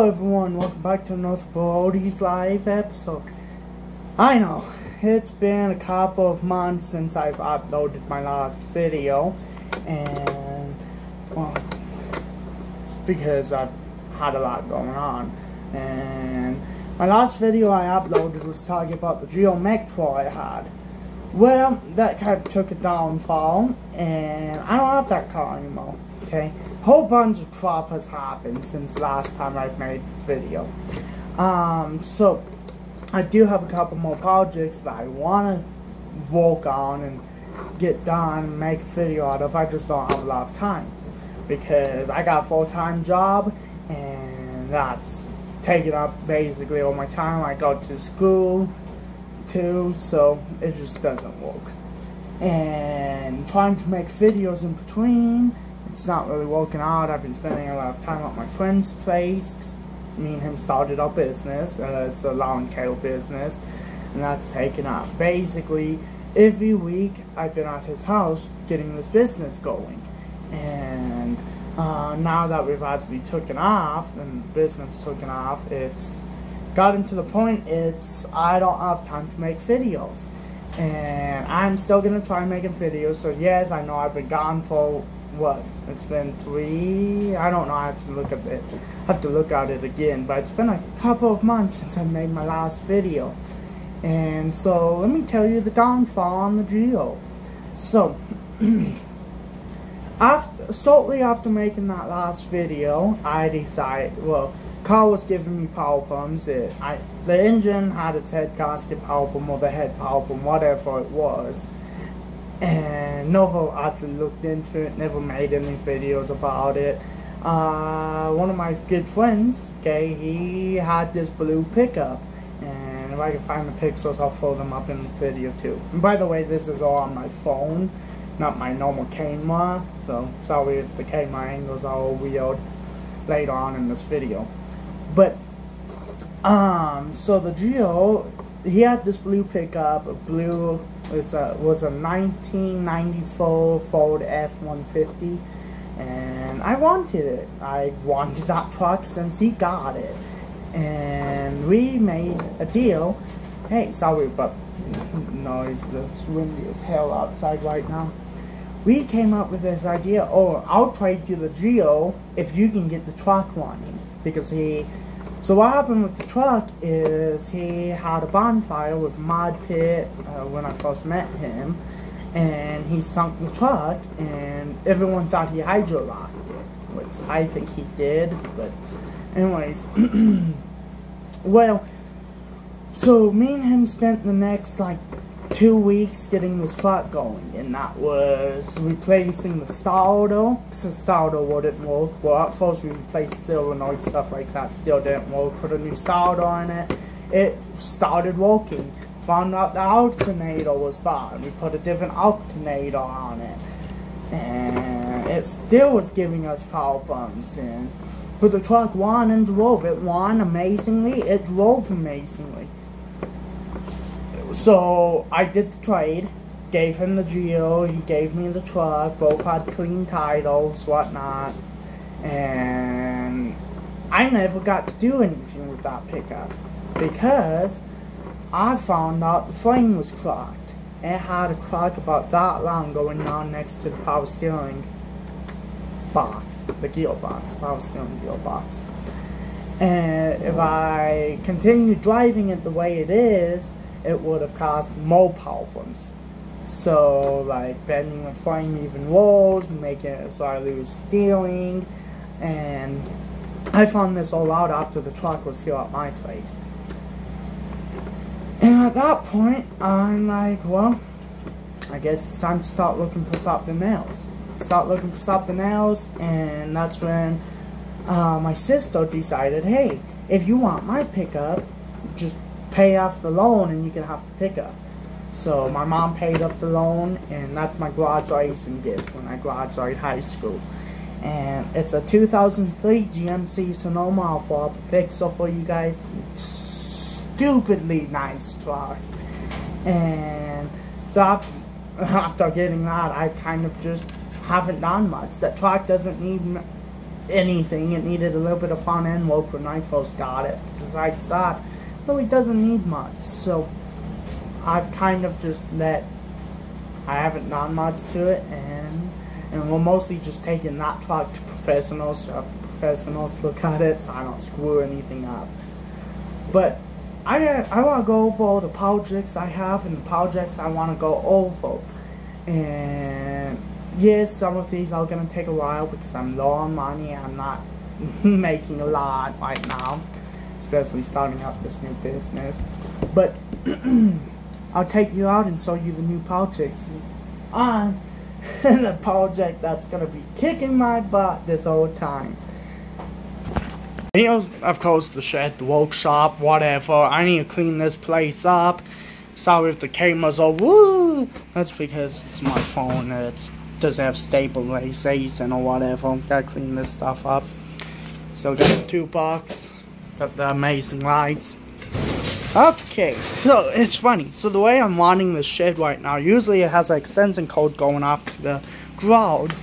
Hello everyone, welcome back to another Brody's Live episode. I know, it's been a couple of months since I've uploaded my last video, and, well, it's because I've had a lot going on, and my last video I uploaded was talking about the Geo Mech Pro I had. Well, that kind of took a downfall, and I don't have that car anymore, okay? A whole bunch of crap has happened since last time I've made a video. So, I do have a couple more projects that I want to work on and get done and make a video out of. I just don't have a lot of time, because I got a full-time job, and that's taking up basically all my time. I go to school too, so it just doesn't work. And trying to make videos in between, it's not really working out. I've been spending a lot of time at my friend's place. Me and him started our business. It's a lawn care business, and that's taken up. Basically, every week I've been at his house getting this business going. And now that we've actually taken off, and the business taken off, it's gotten to the point I don't have time to make videos. And I'm still gonna try making videos. So yes, I know I've been gone for what? It's been 3, I don't know, I have to look at it. I have to look at it again, but it's been a couple of months since I made my last video. And so let me tell you the downfall on the Geo. So shortly after making that last video, I decided, well, car was giving me power problems. The engine had its head gasket power problem, or the head power problem, whatever it was. And never actually looked into it, never made any videos about it. One of my good friends, okay, he had this blue pickup. And if I can find the pictures, I'll throw them up in the video too. And by the way, this is all on my phone, not my normal camera. So sorry if the camera angles are all weird later on in this video. But so the Geo, he had this blue pickup, was a 1994 Ford F-150, and I wanted it. I wanted that truck since he got it, and we made a deal. Hey, sorry about noise, it's windy as hell outside right now. We came up with this idea, I'll trade you the Geo if you can get the truck running, because so what happened with the truck is he had a bonfire with a mod pit when I first met him, and he sunk the truck, and everyone thought he hydrolocked it, which I think he did, but anyways, well, so me and him spent the next like 2 weeks getting this truck going, and that was replacing the starter, because the starter wouldn't work. Well, at first we replaced solenoid, stuff like that, still didn't work. Put a new starter on it, it started working. Found out the alternator was bad, we put a different alternator on it, and it still was giving us power bumps. But the truck won and drove. It won amazingly, it drove amazingly. So I did the trade, gave him the Geo, he gave me the truck, both had clean titles, whatnot, and I never got to do anything with that pickup, because I found out the frame was cracked. It had a crack about that long going on next to the power steering box, the gearbox, power steering gearbox. And if I continued driving it the way it is, it would have caused more problems. So, like, bending the frame even worse, making it so I lose steering, and I found this all out after the truck was here at my place. And at that point, I'm like, well, I guess it's time to start looking for something else. And that's when my sister decided, hey, if you want my pickup, just pay off the loan and you can have the pickup. So my mom paid off the loan, and that's my graduation gift when I graduate high school. And it's a 2003 GMC Sonoma. I'll throw up a picture for you guys. Stupidly nice truck. And so after getting that, I kind of just haven't done much. That truck doesn't need anything. It needed a little bit of front end work when I first got it. Besides that, really doesn't need much. So I've kind of just I haven't done much to it, and we're mostly just taking that truck to professionals to have professionals look at it so I don't screw anything up. But I want to go over all the projects I have and the projects I want to go over. And yes, some of these are going to take a while because I'm low on money. I'm not making a lot right now, especially starting up this new business. But I'll take you out and show you the new projects on the project that's going to be kicking my butt this whole time. Here's, of course, the shed, the workshop, whatever. I need to clean this place up. Sorry if the cameras are woo. That's because it's my phone. It doesn't have stabilization or whatever. Gotta clean this stuff up. Still got the 2 bucks. Got the amazing lights. Okay, so it's funny. So the way I'm wanting this shed right now, usually it has an extension cord going off to the garage.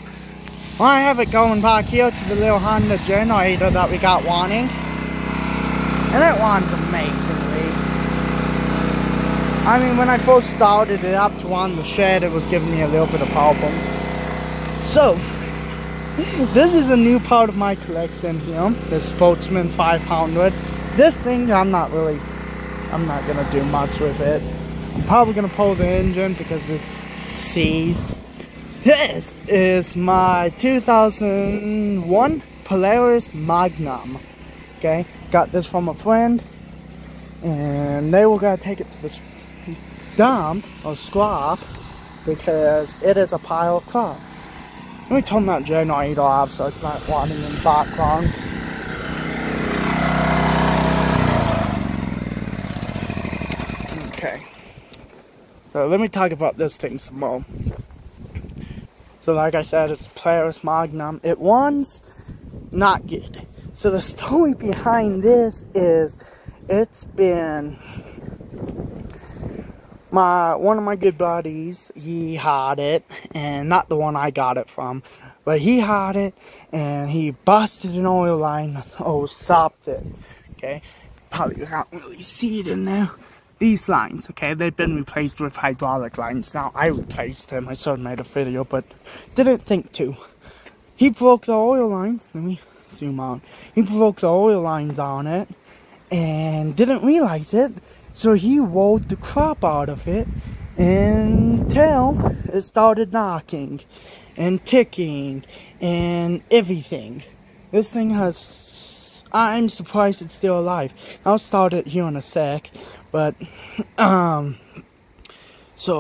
Well, I have it going back here to the little Honda generator that we got wanting. And it runs amazingly. I mean, when I first started it up to run the shed, it was giving me a little bit of problems. So, this is a new part of my collection here. The Sportsman 500. This thing, I'm not going to do much with it. I'm probably going to pull the engine because it's seized. This is my 2001 Polaris Magnum. Okay, got this from a friend, and they were gonna take it to the dump or scrap because it is a pile of crap. Let me turn that generator off so it's not running in the background. Okay, so let me talk about this thing some more. So like I said, it's Polaris Magnum. It runs not good. So the story behind this is it's been one of my good buddies, he had it, and not the one I got it from, but he had it and he busted an oil line or stopped it. Okay, probably can't really see it in there. These lines, okay, they've been replaced with hydraulic lines. Now, I replaced them. I sort of made a video, but didn't think to. He broke the oil lines. Let me zoom out. He broke the oil lines on it and didn't realize it. So he rolled the crap out of it until it started knocking and ticking and everything. This thing has... I'm surprised it's still alive. I'll start it here in a sec. But, so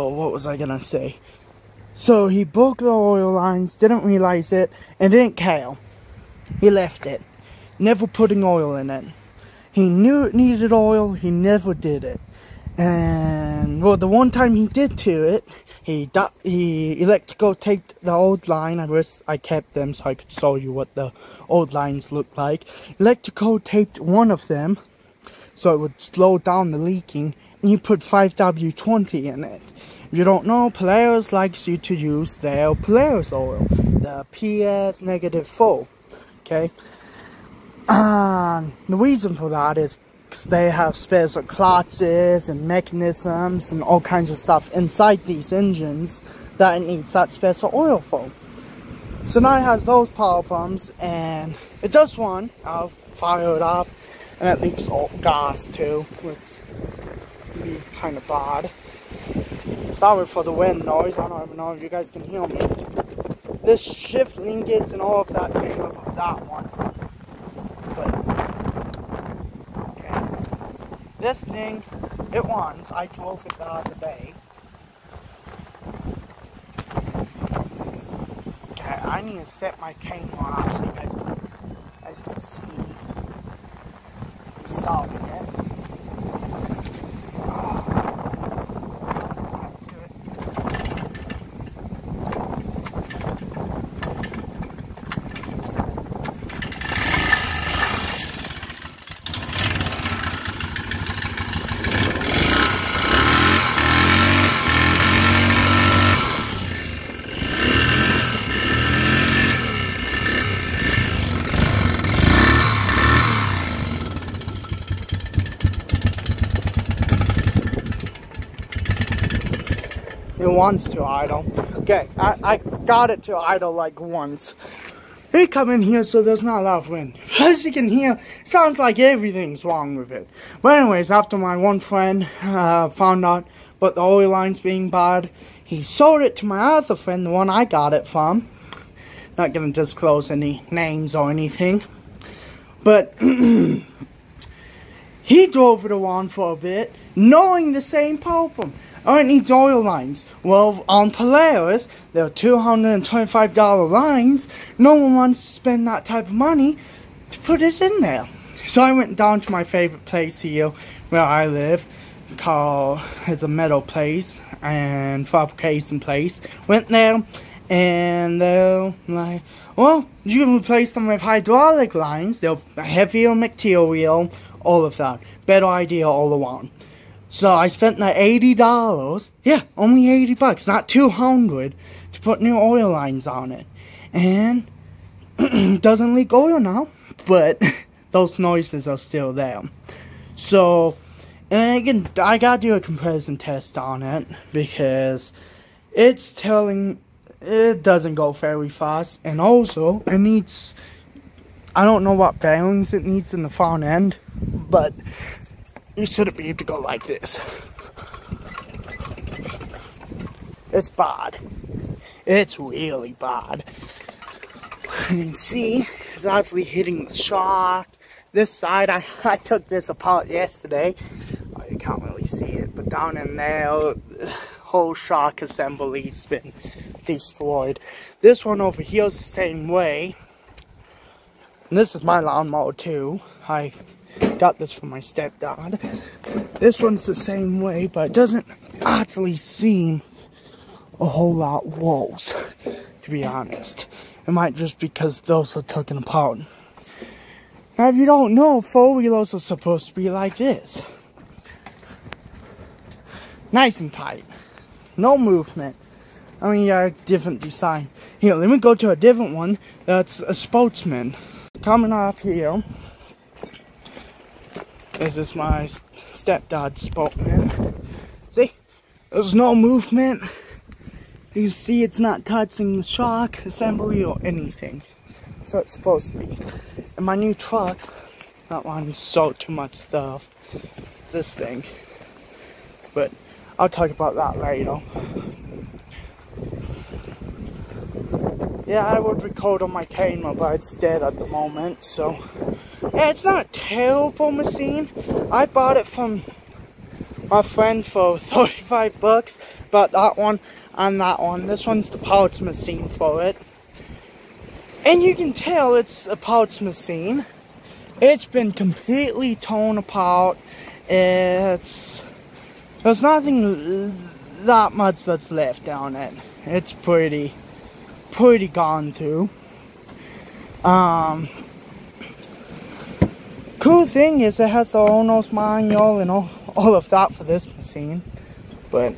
what was I gonna say? So he broke the oil lines, didn't realize it, and didn't care. He left it, never putting oil in it. He knew it needed oil, he never did it. And, well, the one time he did to it, he electrical taped the old line. I wish I kept them so I could show you what the old lines looked like. Electrical taped one of them, so it would slow down the leaking, and you put 5W20 in it. If you don't know, Polaris likes you to use their Polaris oil, the PS-4, okay? The reason for that is they have special clutches and mechanisms and all kinds of stuff inside these engines that it needs that special oil for. So now it has those power pumps, and it does run. I'll fire it up. And it leaks gas too, which can be kind of bad. Sorry for the wind noise, I don't even know if you guys can hear me. This shift linkage and all of that came off of that one. But, okay. This thing, it runs. I drove it the other day. Okay, I need to set my camera up so you guys can see. Stopping it. It wants to idle. Okay, I got it to idle like once. They come in here so there's not a lot of wind. As you can hear, sounds like everything's wrong with it. But anyways, after my one friend found out about the oil lines being bad, he sold it to my other friend, the one I got it from. Not gonna disclose any names or anything. But he drove it around for a bit, knowing the same problem. It needs oil lines. Well, on Polaris, they're $225 lines. No one wants to spend that type of money to put it in there. So I went down to my favorite place here where I live. It's a metal place and fabrication place. Went there and they're like, well, you can replace them with hydraulic lines. They're heavier material, all of that. Better idea all around. So I spent that $80, yeah, only $80, not $200, to put new oil lines on it. And it doesn't leak oil now, but those noises are still there. So, and again, I gotta do a comparison test on it, because it's telling, it doesn't go very fast, and also, it needs, I don't know what bearings it needs in the front end, but you shouldn't be able to go like this. It's bad. It's really bad. You can see, it's actually hitting the shock. This side, I took this apart yesterday. Oh, you can't really see it, but down in there, the whole shock assembly's been destroyed. This one over here is the same way. And this is my lawnmower too. I got this from my stepdad. This one's the same way, but it doesn't actually seem a whole lot worse, to be honest. It might just because those are taken apart. Now, if you don't know, four-wheelers are supposed to be like this. Nice and tight. No movement. I mean, yeah, different design. Here, let me go to a different one that's a Sportsman. Coming up here. This is my stepdad's Sportsman. See? There's no movement. You can see it's not touching the shock assembly or anything. So it's supposed to be. And my new truck, that one sold too much stuff. This thing. But I'll talk about that later. Yeah, I would record on my camera, but it's dead at the moment, so. Yeah, it's not a terrible machine. I bought it from my friend for $35. Bought that one and that one. This one's the parts machine for it. And you can tell it's a parts machine. It's been completely torn apart. There's nothing that much that's left on it. It's pretty gone too. Cool thing is it has the owner's manual and all of that for this machine. But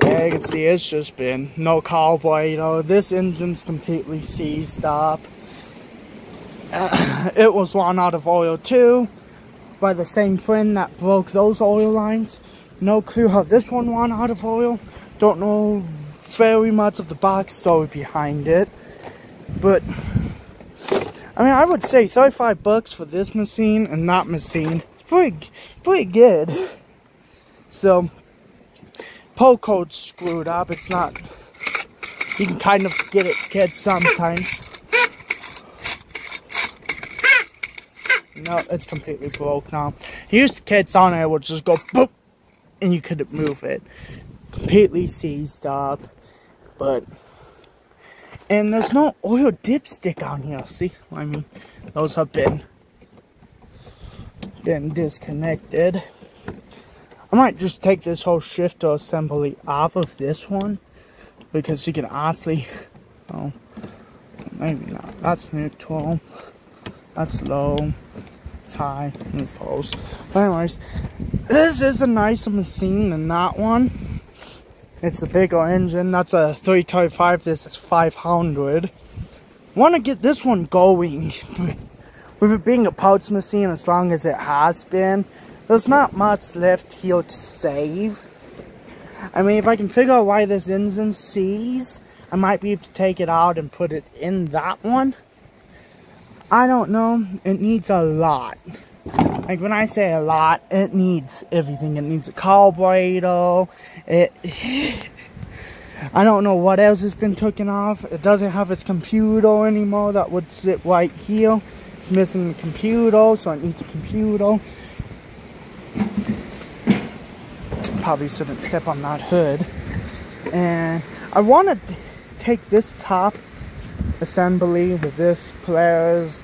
yeah, you can see it's just been no carburetor. This engine's completely seized up. It was run out of oil too by the same friend that broke those oil lines. No clue how this one ran out of oil. Don't know very much of the backstory behind it. But I mean, I would say $35 for this machine and that machine. It's pretty good. So, pull code's screwed up. It's not. You can kind of get it sometimes. No, it's completely broke now. Used kits on it would just go boop, and you couldn't move it. Completely seized up, but. And there's no oil dipstick on here, see? I mean, those have been disconnected. I might just take this whole shifter assembly off of this one, because you can actually, oh, maybe not. That's neutral, that's low, it's high, and false. But anyways, this is a nicer machine than that one. It's a bigger engine. That's a 325. This is 500. Want to get this one going. With it being a parts machine, as long as it has been, there's not much left here to save. I mean, if I can figure out why this engine's seized, I might be able to take it out and put it in that one. I don't know. It needs a lot. Like, when I say a lot, it needs everything. It needs a carburetor. I don't know what else has been taken off. It doesn't have its computer anymore. That would sit right here. It's missing the computer, so it needs a computer. Probably shouldn't step on that hood. And I want to take this top assembly with this Polaris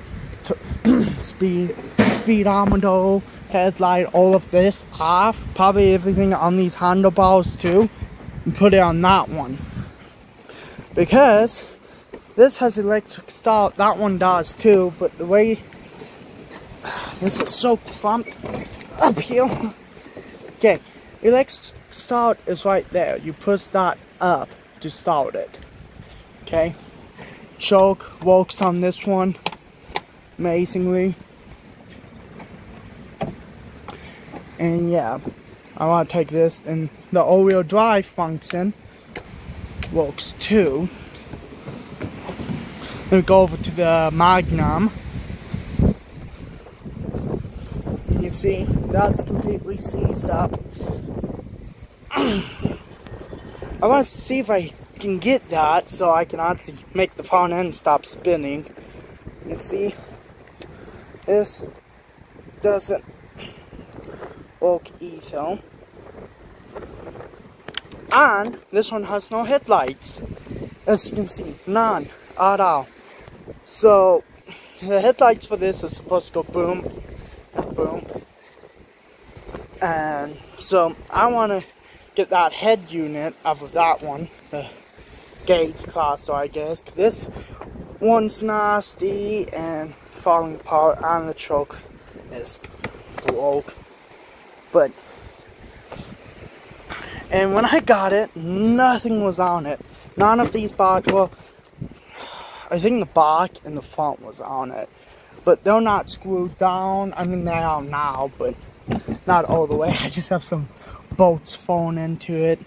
speedometer, headlight, all of this off. Probably everything on these handlebars too. And put it on that one. Because this has electric start. That one does too. But the way this is so clumped up here. Okay. Electric start is right there. You push that up to start it. Okay. Choke works on this one amazingly. And yeah, I want to take this, and the all-wheel drive function works too. Let me go over to the Magnum. You see, that's completely seized up. I want to see if I can get that so I can actually make the front end stop spinning. You see, this doesn't work either. And this one has no headlights. As you can see, none at all. So the headlights for this are supposed to go boom, boom. And so I want to get that head unit off of that one, the Gates cluster, I guess. This one's nasty and falling apart, and the choke is broke. But, and when I got it, nothing was on it. None of these bars, well, I think the back and the front was on it. But they're not screwed down. I mean, they are now, but not all the way. I just have some bolts falling into it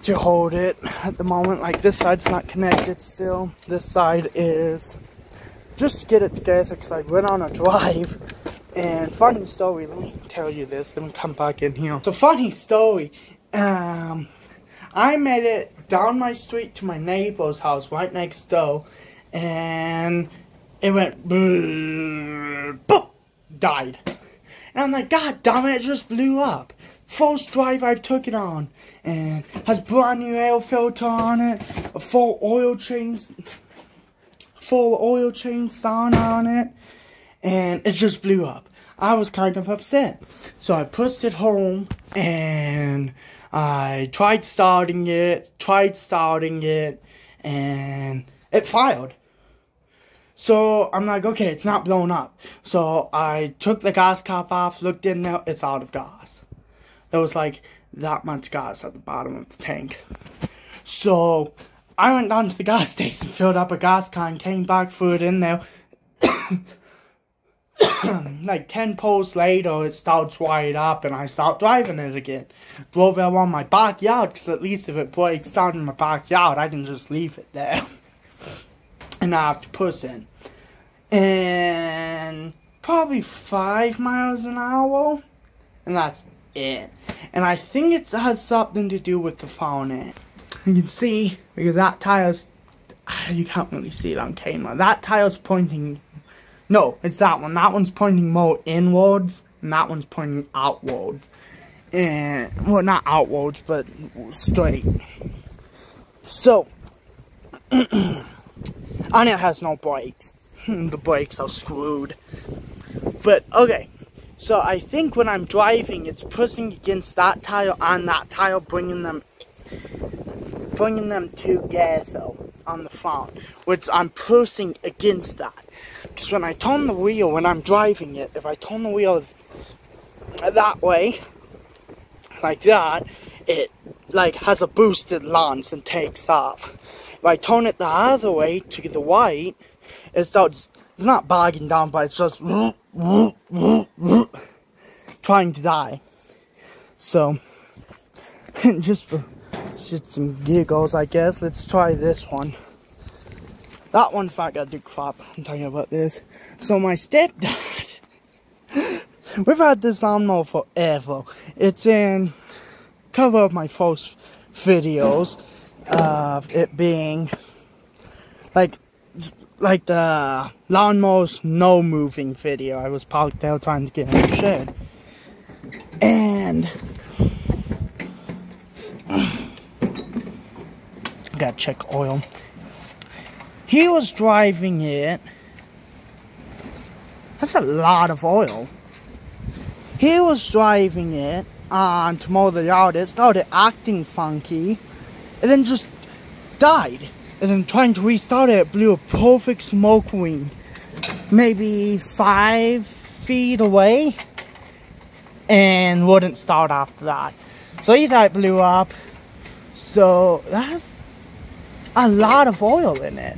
to hold it at the moment. Like, this side's not connected still. This side is. Just to get it together, because I went on a drive. And funny story, let me tell you this. Let me come back in here. So funny story. I made it down my street to my neighbor's house right next door. And it went boom, died. And I'm like, God damn it, it just blew up. First drive I've took it on. And has brand new air filter on it. A full oil change down on it. And it just blew up. I was kind of upset. So I pushed it home. And I tried starting it. And it fired. So I'm like, okay, it's not blown up. So I took the gas cap off, looked in there, it's out of gas. There was like that much gas at the bottom of the tank. So I went down to the gas station, filled up a gas can, came back, threw it in there. Like 10 pulls later, it starts wired up and I start driving it again. Drove it around my backyard, because at least if it breaks down in my backyard, I can just leave it there. And I have to push in. And probably 5 miles an hour. And that's it. And I think it has something to do with the front end. You can see, because that tire's, you can't really see it on camera. That tire's pointing, no, it's that one. That one's pointing more inwards. And that one's pointing outwards. And, well, not outwards, but straight. So, and it has no brakes. The brakes are screwed. But, okay. So, I think when I'm driving, it's pushing against that tire and that tire, bringing them together on the front. Which I'm pushing against that. Because when I turn the wheel, when I'm driving it, if I turn the wheel that way, like that, it, like, has a boosted launch and takes off. If I turn it the other way, to the right, it starts, it's not bogging down, but it's just trying to die. So, just for shits and giggles, I guess. Let's try this one. That one's not gonna do crap. I'm talking about this. So my stepdad, we've had this lawnmower forever. It's in cover of my first videos of it being like the lawnmower's no moving video. I was parked there trying to get in the shed, and gotta check oil. He was driving it. That's a lot of oil. He was driving it to mow the yard. It started acting funky, and then just died. And then trying to restart it, blew a perfect smoke ring, maybe 5 feet away, and wouldn't start after that. So he thought it blew up. So that's a lot of oil in it.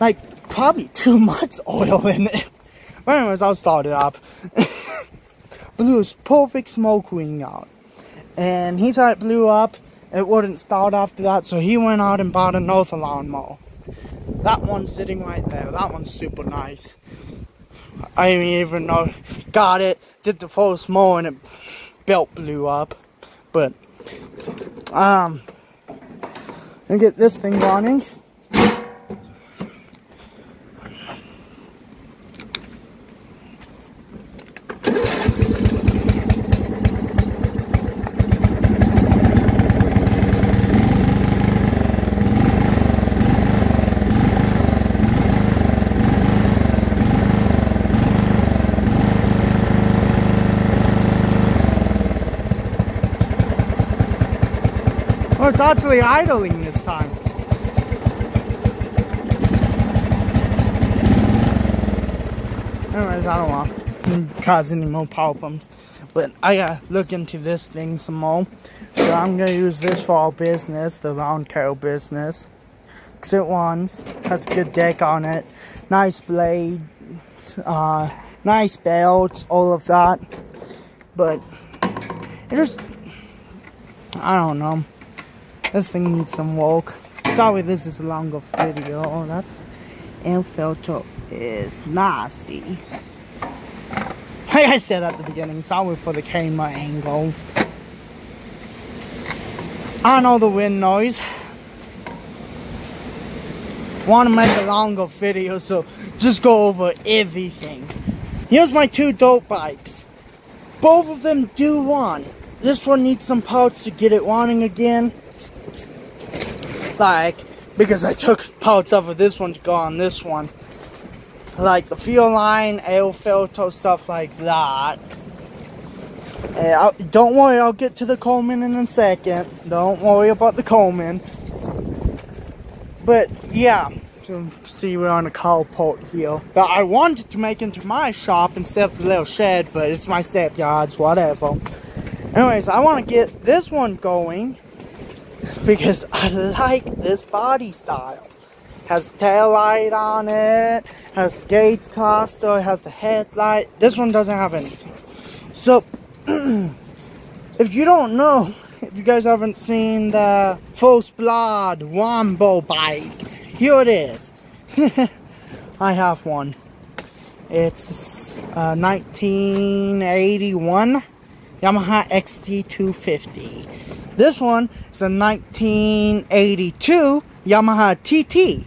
Like, probably too much oil in it. But anyways, I'll start it up. Blew his perfect smoke ring out. And he thought it blew up. It wouldn't start after that. So he went out and bought another lawnmower. That one's sitting right there. That one's super nice. I didn't even know. Got it. Did the first mow and it belt blew up. But, and get this thing running. Oh, it's actually idling this time. Anyways, I don't want to cause any more power pumps. But I gotta look into this thing some more. So I'm gonna use this for our business, the lawn care business. Because it runs, has a good deck on it, nice blades, nice belts, all of that. But it just, I don't know. This thing needs some work. Sorry, this is a longer video. Oh, that's air filter is nasty. Like I said at the beginning, sorry for the camera angles. I know the wind noise. Want to make a longer video, so just go over everything. Here's my 2 dirt bikes. Both of them do run. This one needs some parts to get it running again. Like, because I took parts off of this one to go on this one. Like the fuel line, air filter, stuff like that. Don't worry, I'll get to the Coleman in a second. Don't worry about the Coleman. But, yeah. So, see, we're on a carport here. But I wanted to make into my shop instead of the little shed, but it's my stepyard's, whatever. Anyways, I want to get this one going. Because I like this body style. Has tail light on it, has the gates cluster, has the headlight. This one doesn't have anything. So, if you don't know, if you guys haven't seen the First Blood Wombo bike, here it is. I have one. It's 1981 Yamaha XT250. This one is a 1982 Yamaha TT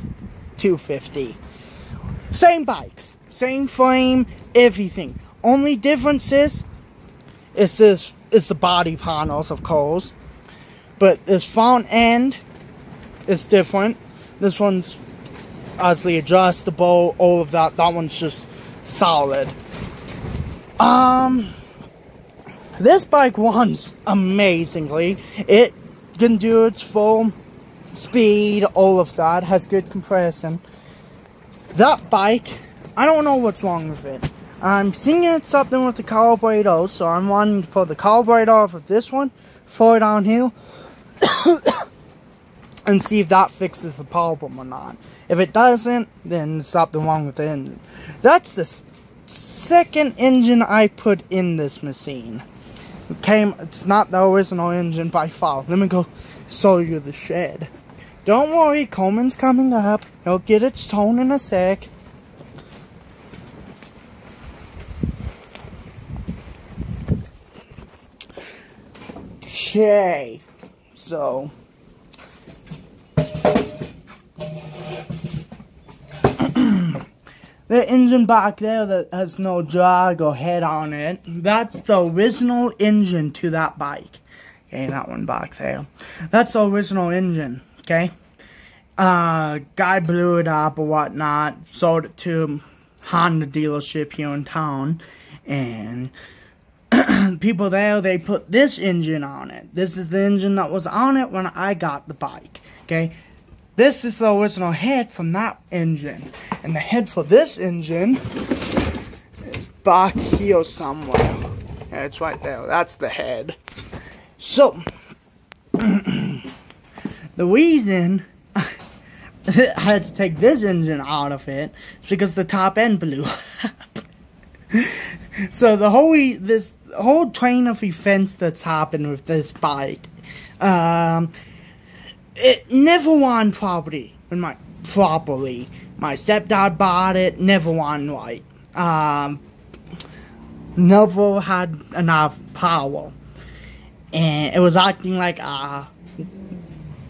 250. Same bikes, same frame, everything. Only difference is the body panels, of course. But this front end is different. This one's obviously adjustable, all of that. That one's just solid. This bike runs amazingly. It can do its full speed, all of that. Has good compression. That bike, I don't know what's wrong with it. I'm thinking it's something with the carburetor, so I'm wanting to put the carburetor off of this one, throw it downhill, and see if that fixes the problem or not. If it doesn't, then there's something wrong with the engine. That's the second engine I put in this machine. It's not the original engine by far. Let me go show you the shed. Don't worry, Coleman's coming up. He'll get its tone in a sec. Okay, so the engine back there that has no drag or head on it, that's the original engine to that bike. Okay, that one back there. That's the original engine, okay? Guy blew it up or whatnot, sold it to Honda dealership here in town, and people there, they put this engine on it. This is the engine that was on it when I got the bike, okay? This is the original head from that engine. And the head for this engine is back here somewhere. Yeah, it's right there. That's the head. So, the reason I had to take this engine out of it is because the top end blew up. So the whole train of events that's happened with this bike, it never won properly. My stepdad bought it, never won right. Never had enough power, and it was acting like a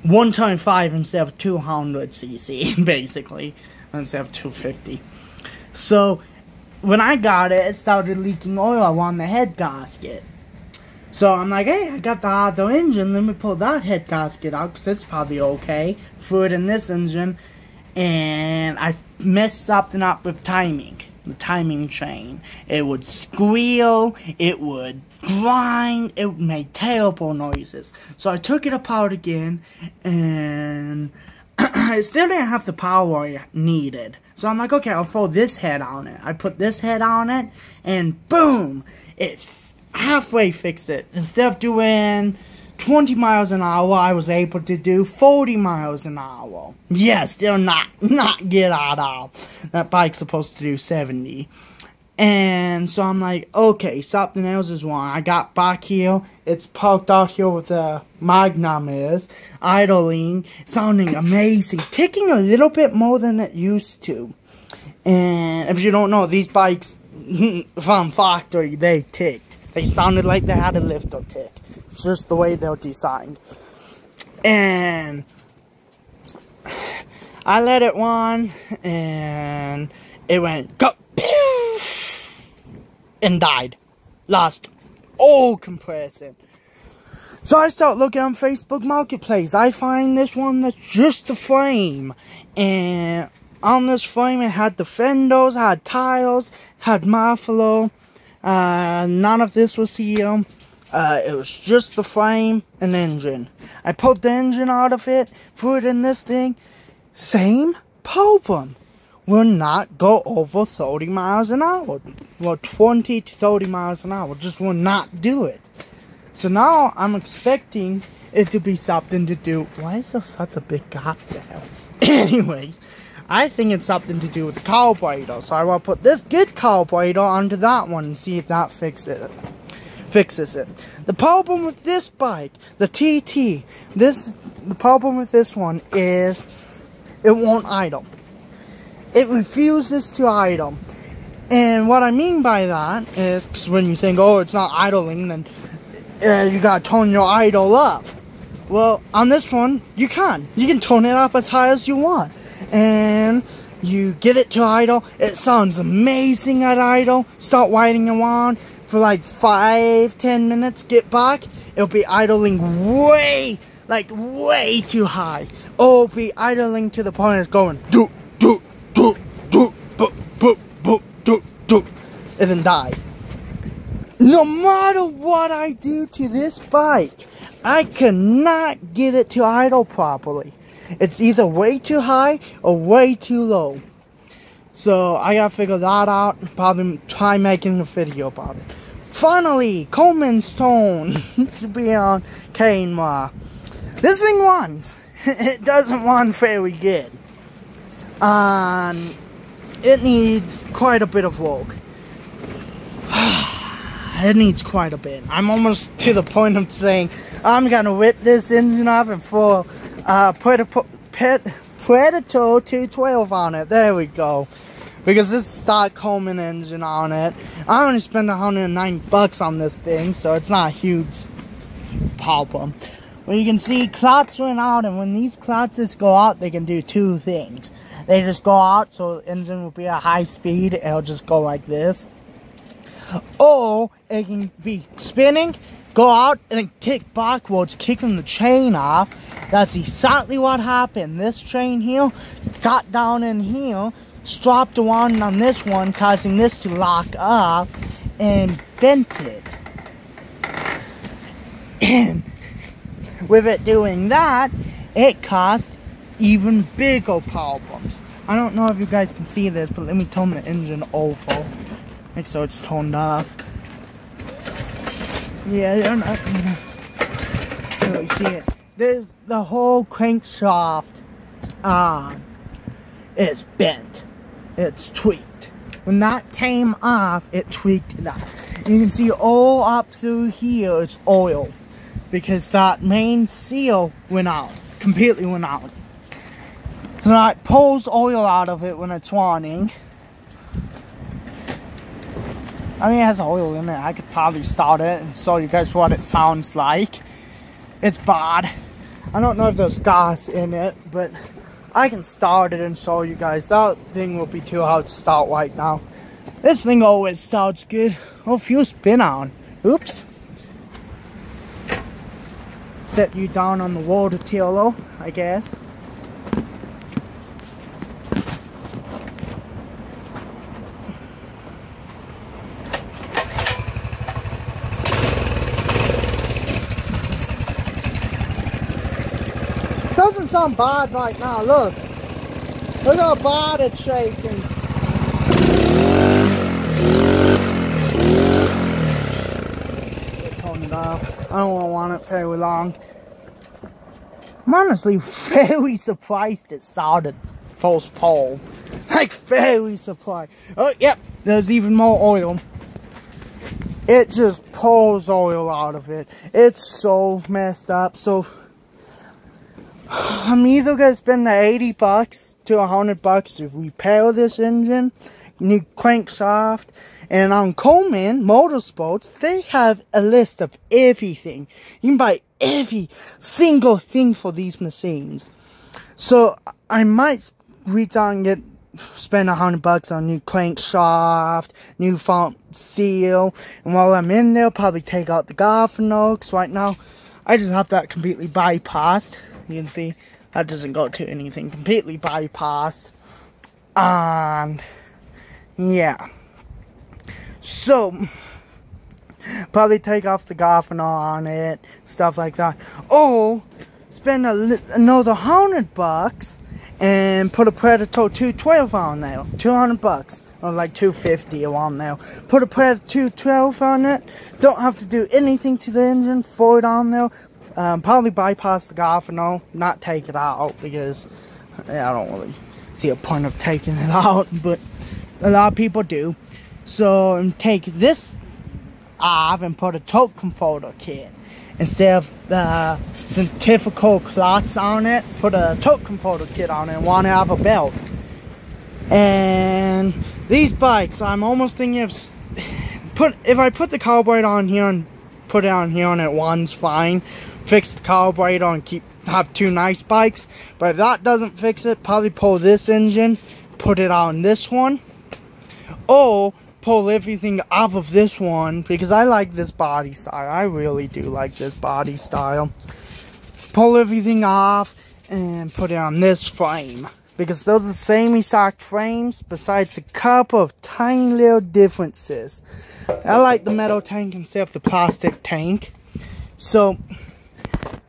125 instead of 200 cc, basically, instead of 250. So when I got it, it started leaking oil on the head gasket. So I'm like, hey, I got the other engine, let me pull that head gasket out, because it's probably okay. Threw it in this engine, and I messed something up with timing. The timing chain. It would squeal, it would grind, it made terrible noises. So I took it apart again, and I still didn't have the power I needed. So I'm like, okay, I'll throw this head on it. I put this head on it, and boom! It halfway fixed it. Instead of doing 20 miles an hour, I was able to do 40 miles an hour. Yeah, still not get out of. That bike's supposed to do 70. And so I'm like, okay, something else is wrong. I got back here. It's parked out here with the Magnum is. Idling. Sounding amazing. Ticking a little bit more than it used to. And if you don't know, these bikes from factory, they ticked. They sounded like they had a lift or tick. It's just the way they're designed. And I let it run, and it went go, and died. Lost all compression. So I start looking on Facebook Marketplace. I find this one that's just the frame. And on this frame it had the fenders, had tires, had muffler. None of this was here. It was just the frame and engine. I pulled the engine out of it, threw it in this thing. Same problem. Will not go over 30 miles an hour. Well, 20 to 30 miles an hour. Just will not do it. So now I'm expecting it to be something to do. Why is there such a big gap there? Anyways, I think it's something to do with the carburetor. So I will put this good carburetor onto that one and see if that fixes it. The problem with this bike, the TT, the problem with this one is it won't idle. It refuses to idle. And what I mean by that is, 'cause when you think, oh, it's not idling, then you gotta tone your idle up. Well, on this one, you can. You can tone it up as high as you want. And you get it to idle. It sounds amazing at idle. Start riding around for like 5-10 minutes. Get back. It'll be idling way too high. It'll be idling to the point it's going do do do do boop boop boop do do, and then die. No matter what I do to this bike, I cannot get it to idle properly. It's either way too high or way too low. So I gotta figure that out. Probably try making a video about it. Finally, Coleman's tone to be on camera. This thing runs. It doesn't run very good. It needs quite a bit of work. it needs quite a bit. I'm almost to the point of saying I'm gonna rip this engine off and throw Predator 212 on it. There we go. Because this is stock Coleman engine on it. I only spent $109 on this thing, so it's not a huge problem. Well, you can see clots went out, and when these clots just go out, they can do two things. They just go out, so the engine will be at high speed. It'll just go like this. Or it can be spinning, go out, and then kick backwards, kicking the chain off. That's exactly what happened. This chain here got down in here, strapped the one on this one, causing this to lock up, and bent it. And with it doing that, it caused even bigger problems. I don't know if you guys can see this, but let me turn the engine over. Make sure it's turned off. Yeah, you're not gonna really see it. The whole crankshaft is bent. It's tweaked. When that came off, it tweaked that. You can see all up through here, it's oil. Because that main seal went out. Completely went out. So that pulls oil out of it when it's running. I mean, it has oil in it. I could probably start it and show you guys what it sounds like. It's bad. I don't know if there's gas in it, but I can start it and show you guys. That thing will be too hard to start right now. This thing always starts good. Oh, fuse been on. Oops. Set you down on the water tiller, I guess. Doesn't sound bad right now, look. Look how bad it's shaking. Turn it off. I don't want it very long. I'm honestly very surprised it started first pole. Like, very surprised. Oh, yep, there's even more oil. It just pulls oil out of it. It's so messed up. So I'm either gonna spend the $80 to $100 to repair this engine, new crankshaft, and on Coleman Motorsports, they have a list of everything. You can buy every single thing for these machines. So I might reach out and spend $100 on new crankshaft, new front seal, and while I'm in there, probably take out the Garfinol. Right now, I just have that completely bypassed. You can see that doesn't go to anything. Completely bypassed. And yeah. So probably take off the Garfinol on it, stuff like that. Or spend another $100 and put a Predator 212 on there. $200 or like $250 on there. Put a Predator 212 on it. Don't have to do anything to the engine. Throw it on there. Probably bypass the Garfinol, not take it out, because I don't really see a point of taking it out, but a lot of people do. So take this off and put a torque converter kit. Instead of the centrifugal clots on it, put a torque converter kit on it and want to have a belt. And these bikes, I'm almost thinking of if I put the carburetor on here and put it on here and it runs fine, fix the carburetor and have two nice bikes. But if that doesn't fix it, probably pull this engine, put it on this one, or pull everything off of this one, because I like this body style. I really do like this body style. Pull everything off and put it on this frame, because those are the same exact frames, besides a couple of tiny little differences. I like the metal tank instead of the plastic tank. So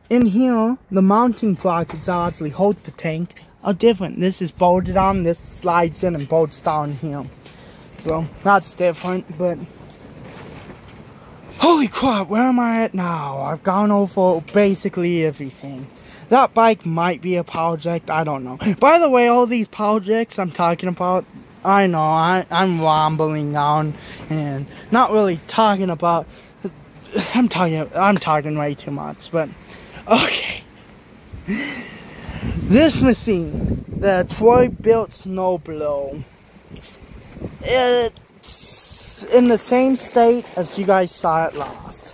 in here, the mounting brackets that actually hold the tank are different. This is bolted on, this slides in and bolts down here. So that's different, but holy crap, where am I at now? I've gone over basically everything. That bike might be a project, I don't know. By the way, all these projects I'm talking about, I know, I'm rambling on and not really talking about. I'm talking way too much, but okay. This machine, the Troy-Bilt Snowblow, it's in the same state as you guys saw it last.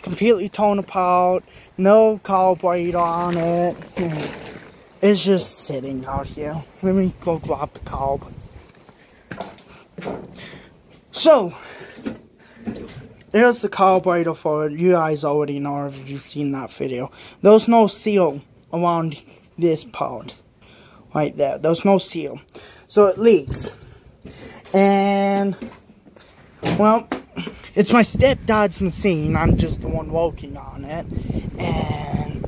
Completely torn apart, no carburetor on it. It's just sitting out here. Let me go grab the carb. So, there's the carburetor for it. You guys already know if you've seen that video. There's no seal around this part. Right there. There's no seal. So it leaks. And, well, it's my stepdad's machine. I'm just the one working on it. And,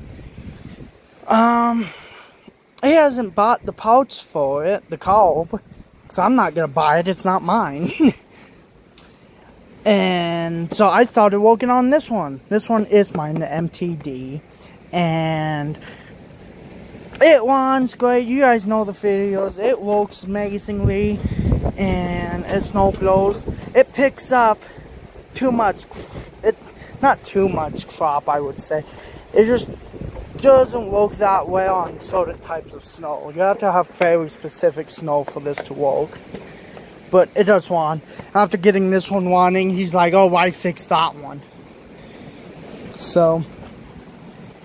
he hasn't bought the parts for it, the carb. So I'm not gonna buy it. It's not mine. And so I started working on this one. This one is mine, the MTD. And it runs great. You guys know the videos. It works amazingly. And it snow blows. It picks up too much. Not too much crop, I would say. It just doesn't work that well on certain types of snow. You have to have very specific snow for this to work. But it does run. After getting this one running, he's like, oh, why fix that one? So,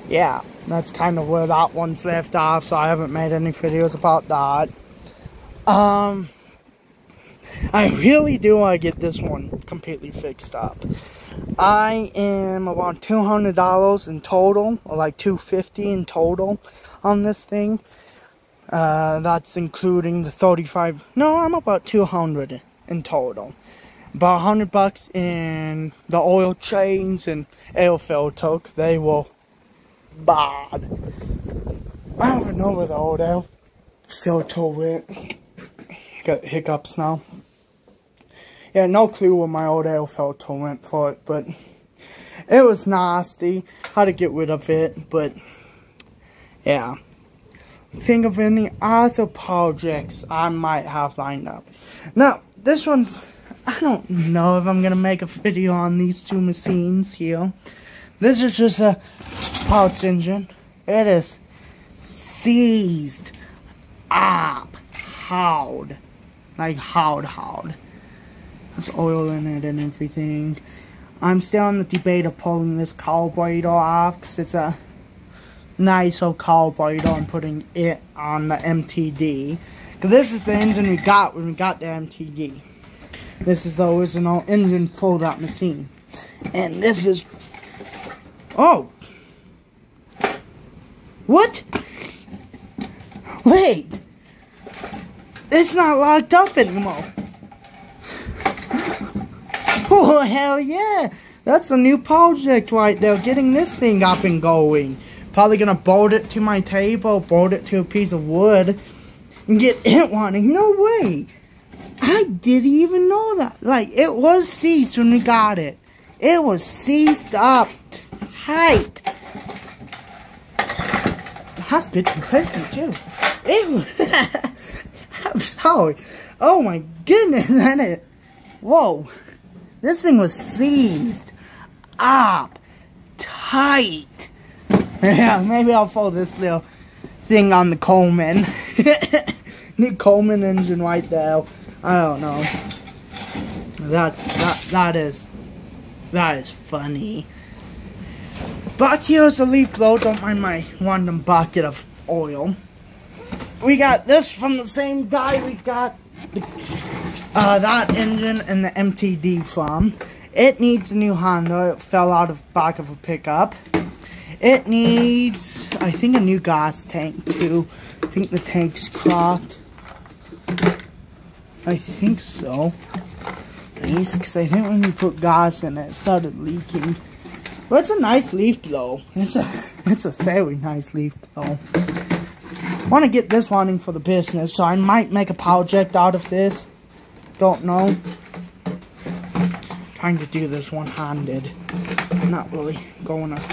yeah, that's kind of where that one's left off. So I haven't made any videos about that. I really do want to get this one completely fixed up. I am around $200 in total, or like $250 in total on this thing. That's including the 35. No, I'm about 200 in total. About $100 in the oil change and air filter. They were bad. I don't even know where the old air filter went. Got hiccups now. Yeah, no clue where my old air filter went for it, but it was nasty. How to get rid of it, but yeah. Think of any other projects I might have lined up. Now, this one's, I don't know if I'm gonna make a video on these two machines here. This is just a parts engine. It is seized up hard. Like hard. There's oil in it and everything. I'm still on the debate of pulling this carburetor off because it's a nice old carburetor and putting it on the MTD. Because this is the engine we got when we got the MTD. This is the original engine for that machine. And this is... Oh! What? Wait! It's not locked up anymore. Oh, hell yeah! That's a new project right there. Getting this thing up and going. Probably gonna bolt it to my table, bolt it to a piece of wood, and get it running. No way! I didn't even know that. Like, it was seized when we got it. It was seized up tight. That's good compression too. Ew. I'm sorry. Oh my goodness, that it. Whoa. This thing was seized up tight. Yeah, maybe I'll throw this little thing on the Coleman. The Coleman engine right there. I don't know. That is funny. But here's a leaf blow. Don't mind my random bucket of oil. We got this from the same guy we got that engine and the MTD from. It needs a new Honda. It fell out of back of a pickup. It needs, I think, a new gas tank too. I think the tank's cracked. I think so. Because I think when you put gas in it, it started leaking. But it's a nice leaf blow. It's a very nice leaf blow. I want to get this running for the business, so I might make a project out of this. Don't know. Trying to do this one-handed. Not really going up.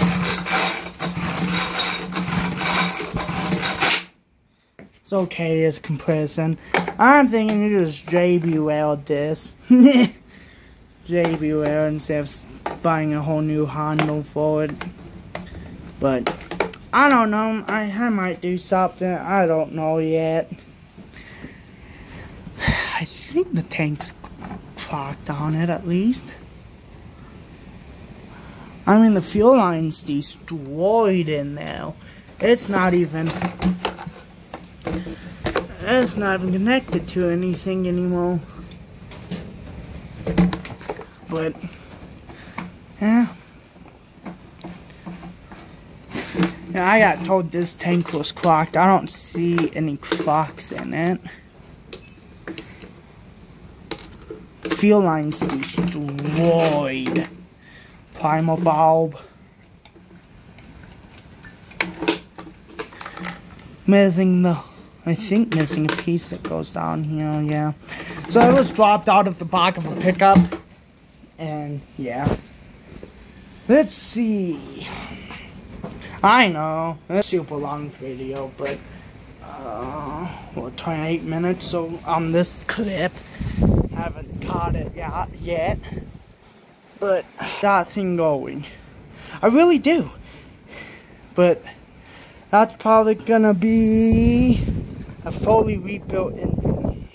It's okay, it's compressing. I'm thinking you just JBL'd this. JBL instead of buying a whole new handle for it. But I don't know. I might do something. I don't know yet. I think the tank's clocked on it at least. I mean, the fuel line's destroyed in there. It's not even connected to anything anymore. But yeah, I got told this tank was clocked. I don't see any clocks in it. Fuel line's destroyed. Primal bulb. Missing a piece that goes down here, yeah. So it was dropped out of the back of a pickup. And, yeah. Let's see. I know, it's a super long video, but, 28 minutes, so on this clip, haven't caught it yet. But, that thing going. I really do. But, that's probably gonna be a fully rebuilt engine.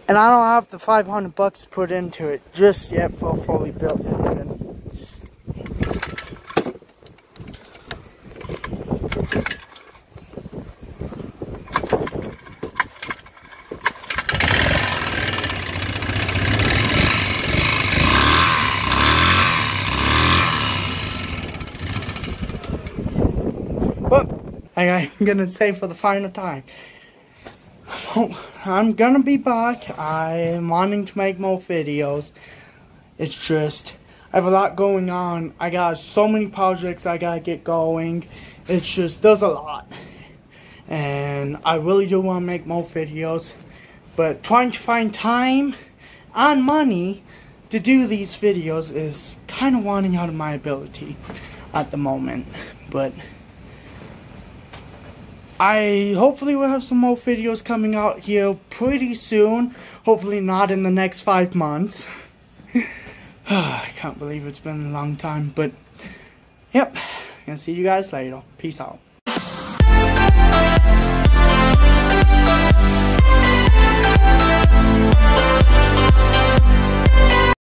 And I don't have the $500 to put into it just yet for a fully built engine. But I'm gonna say for the final time, I'm gonna be back. I am wanting to make more videos. It's just, I have a lot going on. I got so many projects I gotta get going. It's just, there's a lot. And I really do want to make more videos. But trying to find time and money to do these videos is kind of running out of my ability at the moment. But I hopefully will have some more videos coming out here pretty soon. Hopefully not in the next 5 months. I can't believe it's been a long time. But, yep. Gonna see you guys later. Peace out.